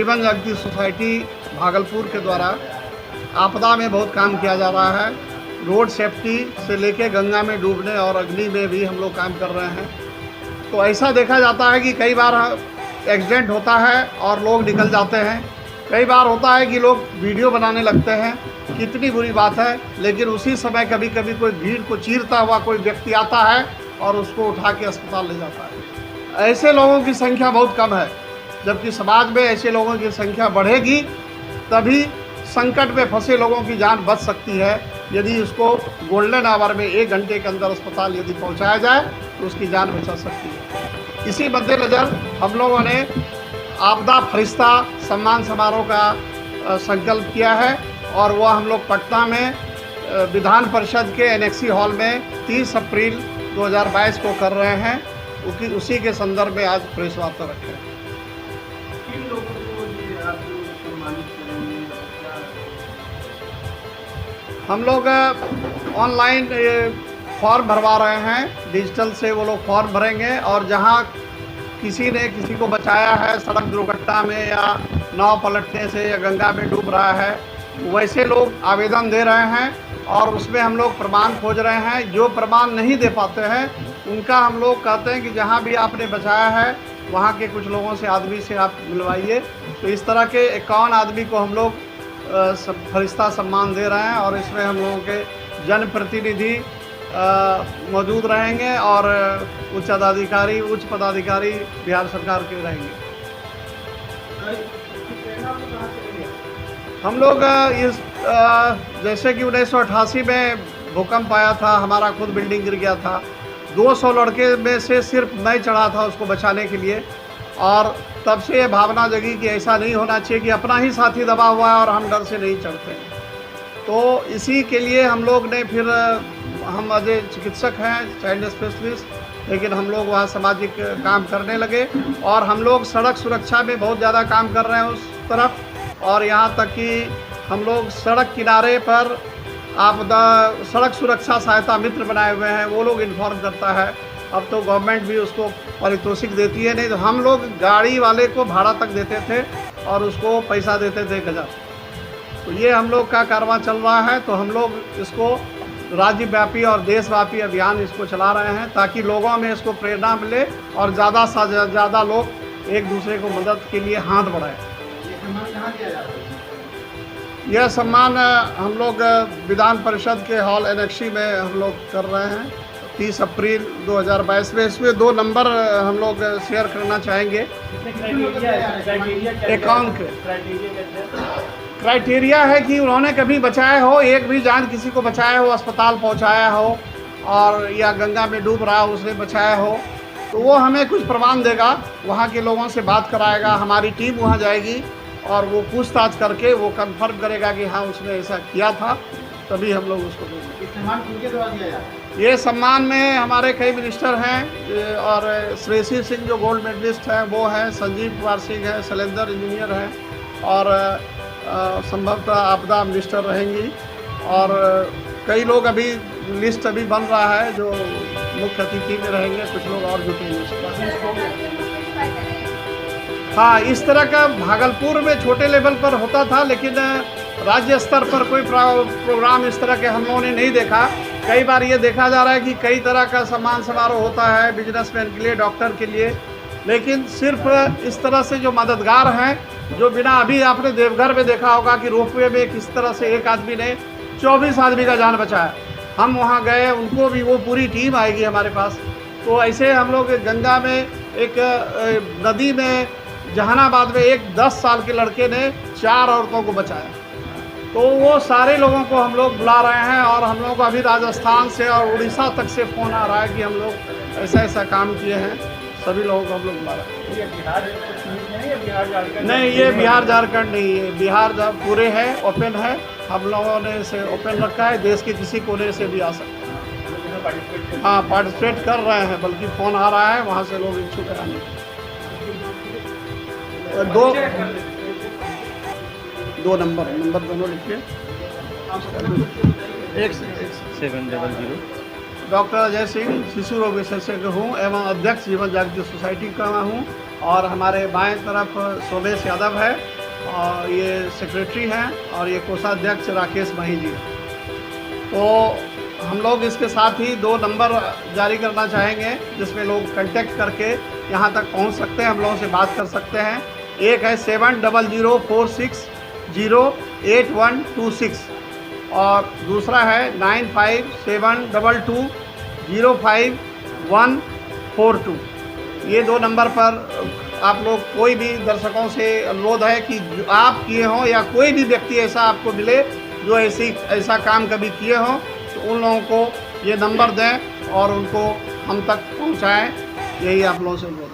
जीवन जागृति सोसाइटी भागलपुर के द्वारा आपदा में बहुत काम किया जा रहा है। रोड सेफ्टी से लेके गंगा में डूबने और अग्नि में भी हम लोग काम कर रहे हैं। तो ऐसा देखा जाता है कि कई बार एक्सीडेंट होता है और लोग निकल जाते हैं। कई बार होता है कि लोग वीडियो बनाने लगते हैं, कितनी बुरी बात है, लेकिन उसी समय कभी कभी कोई भीड़ को चीरता हुआ कोई व्यक्ति आता है और उसको उठा के अस्पताल ले जाता है। ऐसे लोगों की संख्या बहुत कम है, जबकि समाज में ऐसे लोगों की संख्या बढ़ेगी तभी संकट में फंसे लोगों की जान बच सकती है। यदि उसको गोल्डन आवर में 1 घंटे के अंदर अस्पताल यदि पहुंचाया जाए तो उसकी जान बचा सकती है। इसी मद्देनज़र हम लोगों ने आपदा फरिश्ता सम्मान समारोह का संकल्प किया है और वह हम लोग पटना में विधान परिषद के एनेक्सी हॉल में 30 अप्रैल 2022 को कर रहे हैं। उसी के संदर्भ में आज प्रेस वार्ता रखे हैं। हम लोग ऑनलाइन फॉर्म भरवा रहे हैं, डिजिटल से वो लोग फॉर्म भरेंगे और जहां किसी ने किसी को बचाया है सड़क दुर्घटना में या नाव पलटने से या गंगा में डूब रहा है, वैसे लोग आवेदन दे रहे हैं और उसमें हम लोग प्रमाण खोज रहे हैं। जो प्रमाण नहीं दे पाते हैं उनका हम लोग कहते हैं कि जहां भी आपने बचाया है वहां के कुछ लोगों से आदमी से आप मिलवाइए। तो इस तरह के 51 आदमी को हम लोग फरिश्ता सम्मान दे रहे हैं और इसमें हम लोगों के जनप्रतिनिधि मौजूद रहेंगे और उच्च पदाधिकारी बिहार सरकार के रहेंगे। हम लोग इस जैसे कि 1988 में भूकंप आया था, हमारा खुद बिल्डिंग गिर गया था। 200 लड़के में से सिर्फ मैं चढ़ा था उसको बचाने के लिए और तब से ये भावना जगी कि ऐसा नहीं होना चाहिए कि अपना ही साथी दबा हुआ है और हम डर से नहीं चढ़ते। तो इसी के लिए हम लोग ने फिर हम अजय चिकित्सक हैं, चाइल्ड स्पेशलिस्ट, लेकिन हम लोग वहाँ सामाजिक काम करने लगे और हम लोग सड़क सुरक्षा में बहुत ज़्यादा काम कर रहे हैं उस तरफ। और यहाँ तक कि हम लोग सड़क किनारे पर आपदा सड़क सुरक्षा सहायता मित्र बनाए हुए हैं, वो लोग इन्फॉर्म करता है। अब तो गवर्नमेंट भी उसको पारितोषिक देती है, नहीं तो हम लोग गाड़ी वाले को भाड़ा तक देते थे और उसको पैसा देते थे 1000। तो ये हम लोग का कारवां चल रहा है। तो हम लोग इसको राज्यव्यापी और देशव्यापी अभियान इसको चला रहे हैं ताकि लोगों में इसको प्रेरणा मिले और ज़्यादा से ज़्यादा लोग एक दूसरे को मदद के लिए हाथ बढ़ाएं। यह सम्मान हम लोग विधान परिषद के हॉल एनेक्सी में हम लोग कर रहे हैं 30 अप्रैल 2022 में। इसमें 2 नंबर हम लोग शेयर करना चाहेंगे। अकाउंट क्राइटेरिया है कि उन्होंने कभी बचाया हो, एक भी जान किसी को बचाया हो, अस्पताल पहुंचाया हो और या गंगा में डूब रहा हो उसने बचाया हो, तो वो हमें कुछ प्रमाण देगा, वहाँ के लोगों से बात कराएगा, हमारी टीम वहाँ जाएगी और वो पूछताछ करके वो कंफर्म करेगा कि हाँ उसने ऐसा किया था, तभी हम लोग उसको देंगे। सम्मान किनके द्वारा दिया जाता है? ये सम्मान में हमारे कई मिनिस्टर हैं और श्रेयसी सिंह जो गोल्ड मेडलिस्ट हैं वो हैं, संजीव कुमार सिंह हैं, शैलेंद्र इंजीनियर हैं और संभवतः आपदा मिनिस्टर रहेंगी और कई लोग अभी लिस्ट अभी बन रहा है जो मुख्य अतिथि में रहेंगे, कुछ लोग और जुटेंगे। हाँ, इस तरह का भागलपुर में छोटे लेवल पर होता था, लेकिन राज्य स्तर पर कोई प्रोग्राम इस तरह के हम लोगों ने नहीं देखा। कई बार ये देखा जा रहा है कि कई तरह का सम्मान समारोह होता है बिजनेसमैन के लिए, डॉक्टर के लिए, लेकिन सिर्फ इस तरह से जो मददगार हैं, जो बिना अभी आपने देवघर में देखा होगा कि रोपवे में किस तरह से एक आदमी ने 24 आदमी का जान बचाया। हम वहाँ गए, उनको भी वो पूरी टीम आएगी हमारे पास। तो ऐसे हम लोग गंगा में एक नदी में जहानाबाद में एक 10 साल के लड़के ने 4 औरतों को बचाया। तो वो सारे लोगों को हम लोग बुला रहे हैं और हम लोग को अभी राजस्थान से और उड़ीसा तक से फ़ोन आ रहा है कि हम लोग ऐसा ऐसा काम किए हैं। सभी लोगों को हम लोग बुला रहे हैं। नहीं, ये बिहार झारखंड नहीं है, बिहार पूरे है, ओपन है, हम लोगों ने इसे ओपन रखा है, देश के किसी कोने से भी आ सकते हैं। हाँ, पार्टिसिपेट कर रहे हैं, बल्कि फ़ोन आ रहा है वहाँ से लोग इच्छुक है आने के। 2 नंबर दोनों लिखिए। 1700। डॉक्टर अजय सिंह, शिशु रोग विशेषज्ञ हूँ एवं अध्यक्ष जीवन जागृति सोसाइटी का हूँ। और हमारे बाएं तरफ शोभेश यादव है और ये सेक्रेटरी हैं और ये कोषाध्यक्ष राकेश मही जी। तो हम लोग इसके साथ ही 2 नंबर जारी करना चाहेंगे जिसमें लोग कांटेक्ट करके यहाँ तक पहुँच सकते हैं, हम लोगों से बात कर सकते हैं। एक है 7004608126 और दूसरा है 9572205142। ये 2 नंबर पर आप लोग कोई भी दर्शकों से अनुरोध है कि जो आप किए हों या कोई भी व्यक्ति ऐसा आपको मिले जो ऐसा काम कभी किए हों तो उन लोगों को ये नंबर दें और उनको हम तक पहुंचाएं। यही आप लोगों से अनुरोध है।